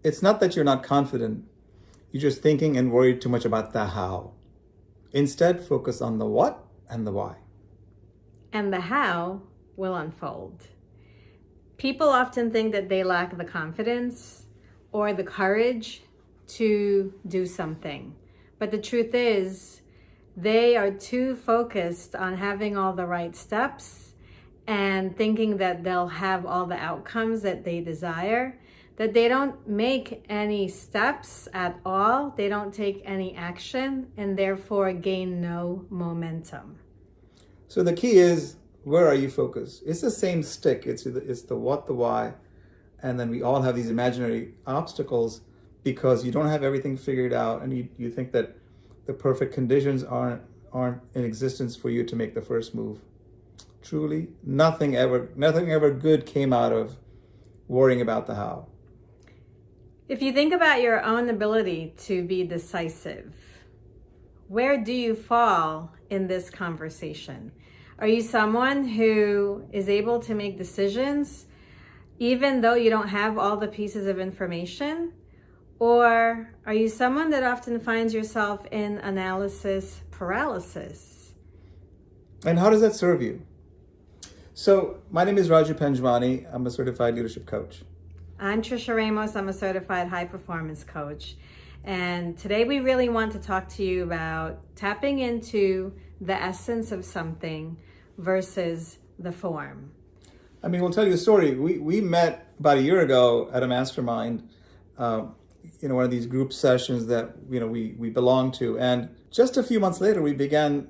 It's not that you're not confident. You're just thinking and worried too much about the how. Instead, focus on the what and the why. And the how will unfold. People often think that they lack the confidence or the courage to do something. But the truth is, they are too focused on having all the right steps and thinking that they'll have all the outcomes that they desire, that they don't make any steps at all, they don't take any action, and therefore gain no momentum. So the key is, where are you focused? It's the same stick. It's the what, the why, and then we all have these imaginary obstacles because you don't have everything figured out, and you think that the perfect conditions aren't in existence for you to make the first move. Truly, nothing ever good came out of worrying about the how. If you think about your own ability to be decisive, where do you fall in this conversation? Are you someone who is able to make decisions even though you don't have all the pieces of information? Or are you someone that often finds yourself in analysis paralysis? And how does that serve you? So my name is Raju Panjwani. I'm a certified leadership coach. I'm Trisha Ramos. I'm a certified high performance coach. And today we really want to talk to you about tapping into the essence of something versus the form. I mean, we'll tell you a story. We met about a year ago at a mastermind, one of these group sessions that, we belong to. And just a few months later, we began,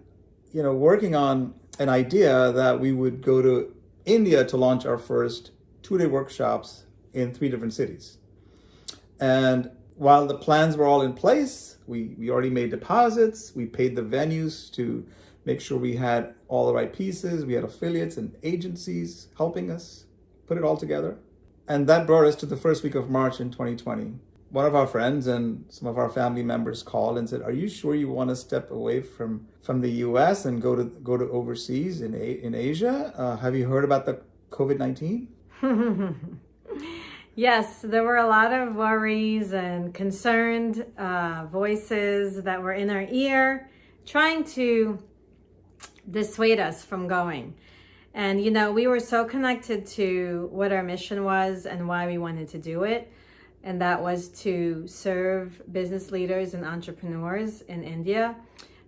working on an idea that we would go to India to launch our first 2-day workshops in 3 different cities. And while the plans were all in place, we already made deposits, we paid the venues to make sure we had all the right pieces, we had affiliates and agencies helping us put it all together. And that brought us to the first week of March in 2020. One of our friends and some of our family members called and said, "Are you sure you want to step away from the US and go to overseas in Asia? Have you heard about the COVID-19? Yes, there were a lot of worries and concerned voices that were in our ear, trying to dissuade us from going. And, we were so connected to what our mission was and why we wanted to do it. And that was to serve business leaders and entrepreneurs in India,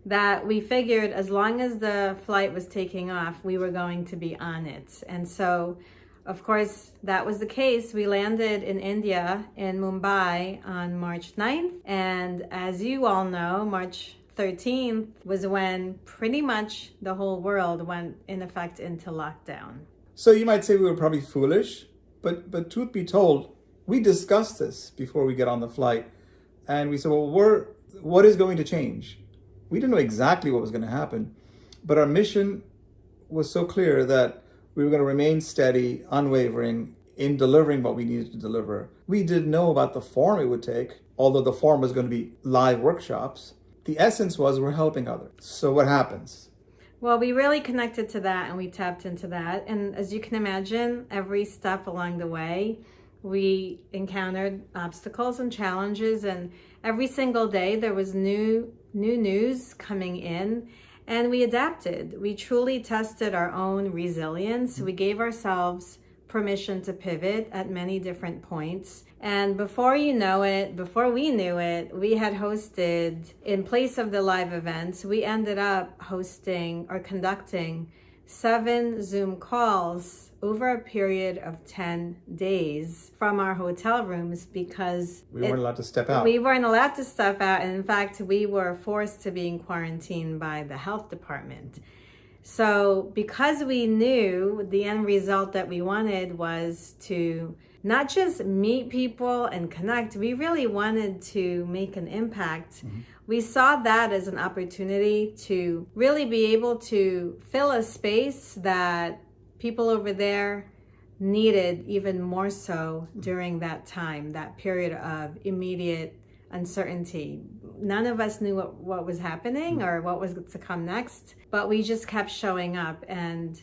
that we figured as long as the flight was taking off, we were going to be on it. And so, of course, that was the case. We landed in India, in Mumbai, on March 9th. And as you all know, March 13th was when pretty much the whole world went, in effect, into lockdown. So you might say we were probably foolish, but truth be told, we discussed this before we get on the flight. And we said, well, what is going to change? We didn't know exactly what was going to happen, but our mission was so clear that we were going to remain steady, unwavering in delivering what we needed to deliver. We didn't know about the form it would take, although the form was going to be live workshops. The essence was we're helping others. So what happens? Well, we really connected to that and we tapped into that. And as you can imagine, every step along the way, we encountered obstacles and challenges. And every single day there was new news coming in. And we adapted. We truly tested our own resilience. We gave ourselves permission to pivot at many different points. And before we knew it, we had hosted, in place of the live events, we ended up hosting or conducting 7 Zoom calls over a period of 10 days from our hotel rooms because we weren't allowed to step out. We weren't allowed to step out. And in fact, we were forced to be in quarantine by the health department. So because we knew the end result that we wanted was to not just meet people and connect, we really wanted to make an impact. Mm-hmm. We saw that as an opportunity to really be able to fill a space that people over there needed even more so during that time, that period of immediate uncertainty. None of us knew what was happening or what was to come next, but we just kept showing up and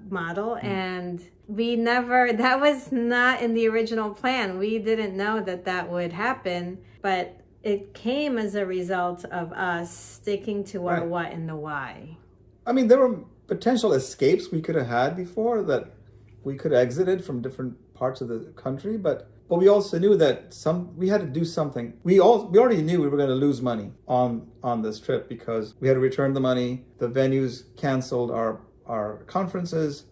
model. And that was not in the original plan. We didn't know that would happen, but it came as a result of us sticking to our what and the why. I mean, there were potential escapes we could have had before, that we could have exited from different parts of the country, but we also knew that we had to do something. We already knew we were going to lose money on this trip because we had to return the money. The venues canceled our conferences,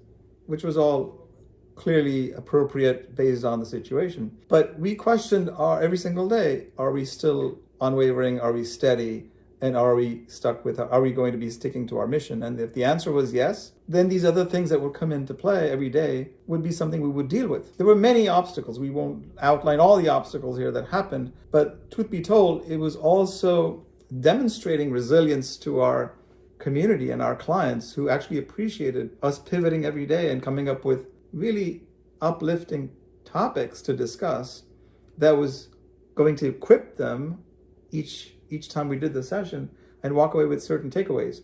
which was all clearly appropriate based on the situation. But we questioned every single day, are we still unwavering? Are we steady? And are we going to be sticking to our mission? And if the answer was yes, then these other things that would come into play every day would be something we would deal with. There were many obstacles. We won't outline all the obstacles here that happened, but truth be told, it was also demonstrating resilience to our community and our clients who actually appreciated us pivoting every day and coming up with really uplifting topics to discuss that was going to equip them each time we did the session and walk away with certain takeaways.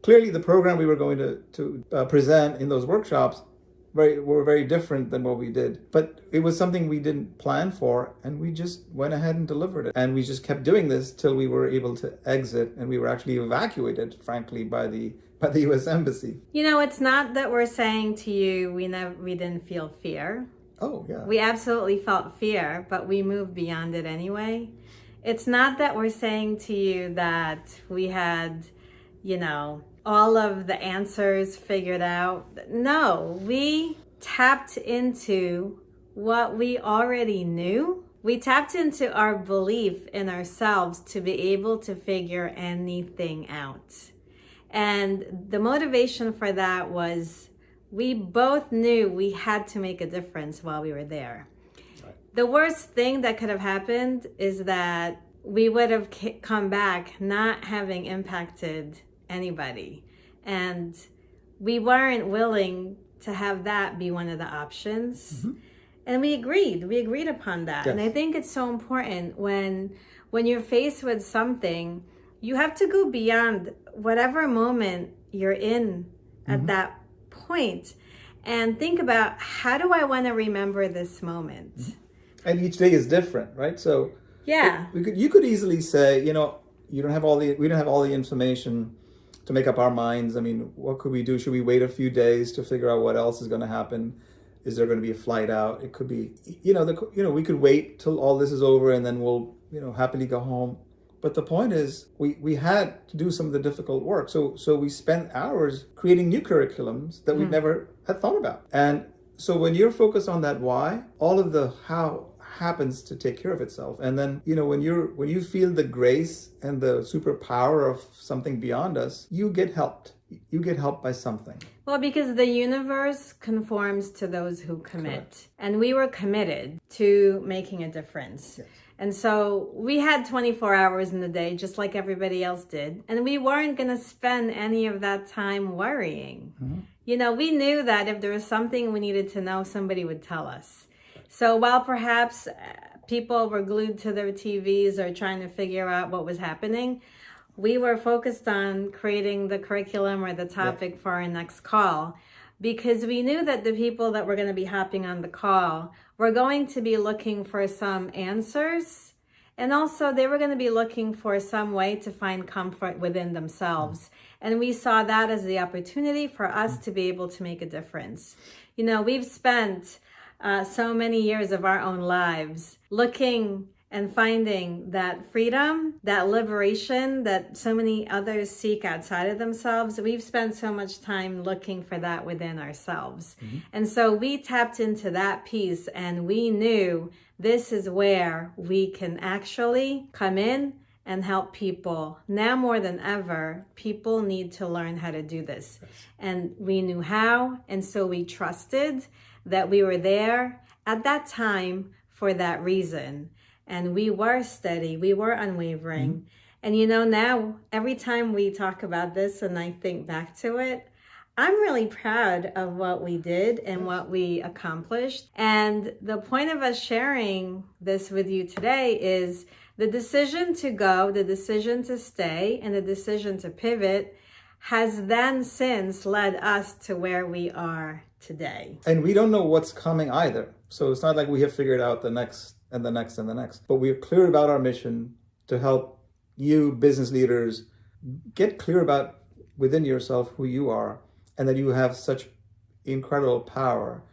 Clearly, the program we were going to present in those workshops were very different than what we did. But it was something we didn't plan for, and we just went ahead and delivered it. And we just kept doing this till we were able to exit, and we were actually evacuated, frankly, by the U.S. Embassy. You know, it's not that we're saying to you we didn't feel fear. Oh, yeah. We absolutely felt fear, but we moved beyond it anyway. It's not that we're saying to you that we had, all of the answers figured out. No, we tapped into what we already knew. We tapped into our belief in ourselves to be able to figure anything out. And the motivation for that was we both knew we had to make a difference while we were there. The worst thing that could have happened is that we would have come back not having impacted anybody. And we weren't willing to have that be one of the options. Mm-hmm. And we agreed upon that. Yes. And I think it's so important when you're faced with something, you have to go beyond whatever moment you're in at mm-hmm. that point and think about, how do I want to remember this moment? Mm-hmm. And each day is different, right? So yeah, you could easily say, we don't have all the information to make up our minds. I mean, what could we do? Should we wait a few days to figure out what else is going to happen? Is there going to be a flight out? It could be, we could wait till all this is over and then we'll, happily go home. But the point is, we had to do some of the difficult work. So we spent hours creating new curriculums that we never had thought about. And so when you're focused on that why, all of the how happens to take care of itself. And then, when you feel the grace and the superpower of something beyond us, you get helped. You get helped by something. Well, because the universe conforms to those who commit. Correct. And we were committed to making a difference. Yes. And so we had 24 hours in the day, just like everybody else did. And we weren't going to spend any of that time worrying. Mm-hmm. We knew that if there was something we needed to know, somebody would tell us. So while perhaps people were glued to their TVs or trying to figure out what was happening, we were focused on creating the curriculum or the topic for our next call, because we knew that the people that were going to be hopping on the call were going to be looking for some answers. And also they were going to be looking for some way to find comfort within themselves. And we saw that as the opportunity for us to be able to make a difference. We've spent so many years of our own lives looking and finding that freedom, that liberation that so many others seek outside of themselves. We've spent so much time looking for that within ourselves. Mm-hmm. And so we tapped into that piece, and we knew this is where we can actually come in and help people. Now more than ever, people need to learn how to do this. Yes. And we knew how, and so we trusted that we were there at that time for that reason. And we were steady, we were unwavering. Mm-hmm. And now every time we talk about this and I think back to it, I'm really proud of what we did and what we accomplished. And the point of us sharing this with you today is The decision to go, the decision to stay, and the decision to pivot has then since led us to where we are today. And we don't know what's coming either. So it's not like we have figured out the next and the next and the next. But we're clear about our mission to help you, business leaders, get clear about within yourself who you are, and that you have such incredible power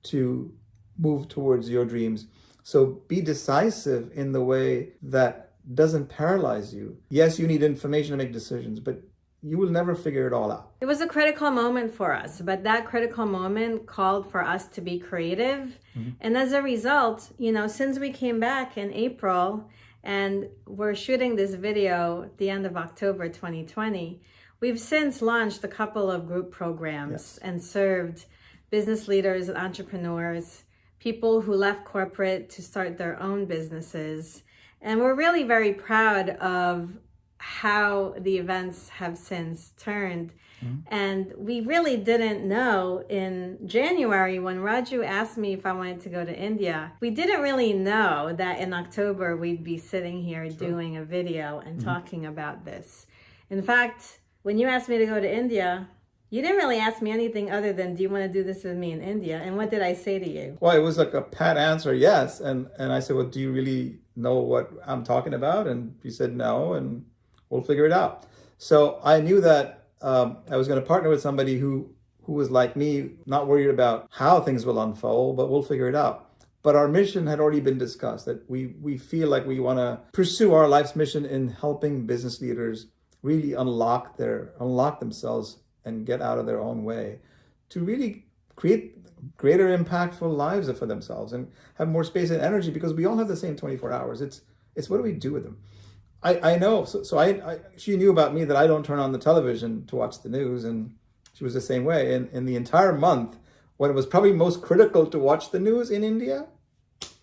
to move towards your dreams. So be decisive in the way that doesn't paralyze you. Yes, you need information to make decisions, but you will never figure it all out. It was a critical moment for us, but that critical moment called for us to be creative. And as a result, since we came back in April and we're shooting this video at the end of October 2020, we've since launched a couple of group programs and served business leaders and entrepreneurs, people who left corporate to start their own businesses. And we're really very proud of how the events have since turned. And we really didn't know in January when Raju asked me if I wanted to go to India. We didn't really know that in October we'd be sitting here doing a video and talking about this. In fact, when you asked me to go to India, you didn't really ask me anything other than, do you want to do this with me in India? And what did I say to you? Well, it was like a pat answer, yes. And I said, well, do you really know what I'm talking about? And you said no, and we'll figure it out. So I knew that I was going to partner with somebody who was like me, not worried about how things will unfold, but we'll figure it out. But our mission had already been discussed, that we feel like we want to pursue our life's mission in helping business leaders really unlock themselves and get out of their own way to really create greater impactful lives for themselves and have more space and energy, because we all have the same 24 hours. It's what do we do with them? I know. So she knew about me that I don't turn on the television to watch the news, and she was the same way. And in the entire month, when it was probably most critical to watch the news in India,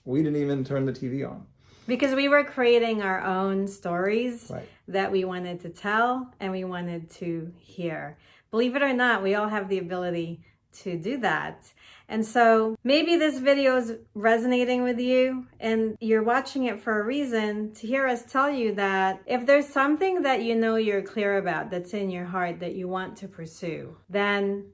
we didn't even turn the TV on. Because we were creating our own stories that we wanted to tell and we wanted to hear. Believe it or not, we all have the ability to do that. And so maybe this video is resonating with you and you're watching it for a reason, to hear us tell you that if there's something that you're clear about, that's in your heart, that you want to pursue, then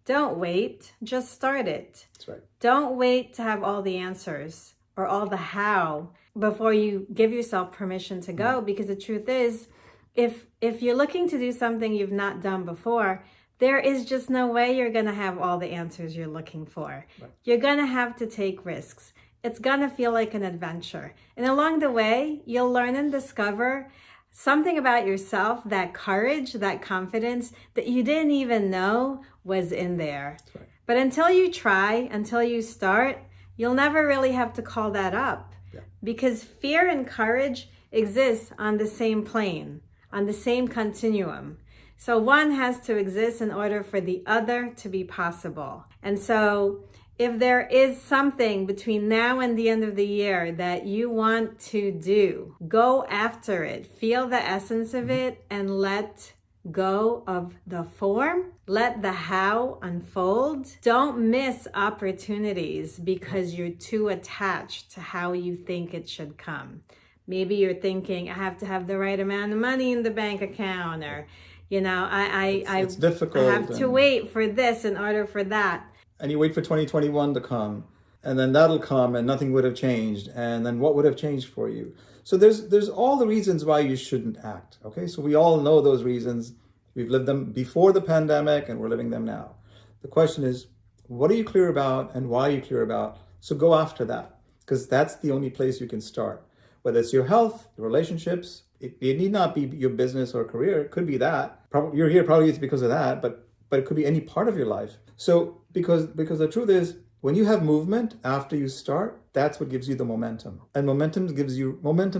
don't wait, just start it. That's right. Don't wait to have all the answers or all the how before you give yourself permission to go, because the truth is, if you're looking to do something you've not done before, there is just no way you're going to have all the answers you're looking for. Right. You're going to have to take risks. It's going to feel like an adventure. And along the way, you'll learn and discover something about yourself, that courage, that confidence that you didn't even know was in there. Right. But until you try, until you start, you'll never really have to call that up. Yeah. Because fear and courage exist on the same plane, on the same continuum. So one has to exist in order for the other to be possible. And so if there is something between now and the end of the year that you want to do, go after it. Feel the essence of it and let go of the form. Let the how unfold. Don't miss opportunities because you're too attached to how you think it should come. Maybe you're thinking, I have to have the right amount of money in the bank account, or it's difficult. I have to wait for this in order for that. And you wait for 2021 to come, and then that'll come and nothing would have changed. And then what would have changed for you? So there's all the reasons why you shouldn't act. Okay, so we all know those reasons. We've lived them before the pandemic and we're living them now. The question is, what are you clear about and why are you clear about? So go after that, because that's the only place you can start. Whether it's your health, your relationships, it need not be your business or career. It could be that. Probably you're here probably it's because of that, but it could be any part of your life. So because the truth is, when you have movement after you start, that's what gives you the momentum. And momentum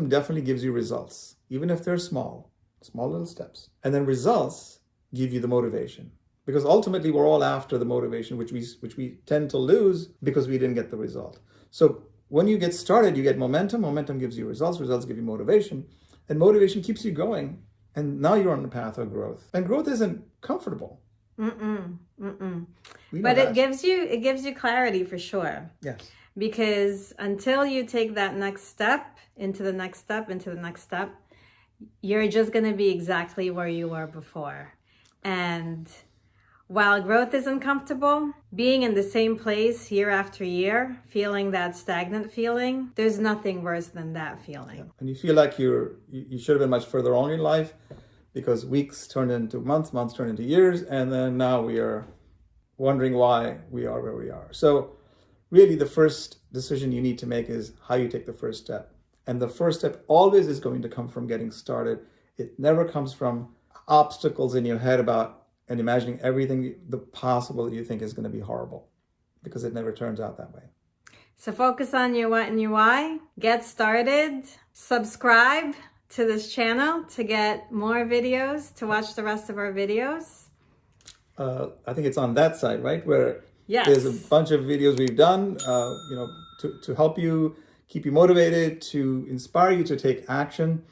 definitely gives you results, even if they're small little steps. And then results give you the motivation. Because ultimately we're all after the motivation, which we tend to lose because we didn't get the result. So when you get started, you get momentum. Momentum gives you results. Results give you motivation. And motivation keeps you going. And now you're on the path of growth. And growth isn't comfortable. But it gives you clarity for sure. Yes. Because until you take that next step, into the next step, into the next step, you're just going to be exactly where you were before. And while growth is uncomfortable, being in the same place year after year, feeling that stagnant feeling, there's nothing worse than that feeling. Yeah. And you feel like you should have been much further along in life, because weeks turned into months, months turned into years, and then now we are wondering why we are where we are. So really the first decision you need to make is how you take the first step. And the first step always is going to come from getting started. It never comes from obstacles in your head about and imagining everything the possible you think is going to be horrible, because it never turns out that way. So focus on your what and your why. Get started. Subscribe to this channel to get more videos, to watch the rest of our videos. I think it's on that side, right? Where Yes. There's a bunch of videos we've done, to help you, keep you motivated, to inspire you to take action.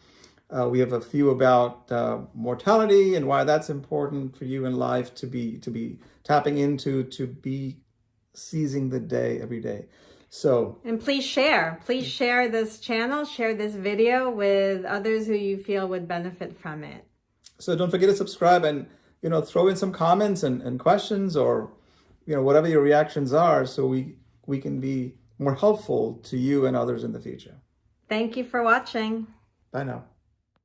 We have a few about mortality and why that's important for you in life to be tapping into, to be seizing the day every day. So, and please share this channel, share this video with others who you feel would benefit from it. So don't forget to subscribe, and throw in some comments and questions, or whatever your reactions are, so we can be more helpful to you and others in the future. Thank you for watching. Bye now.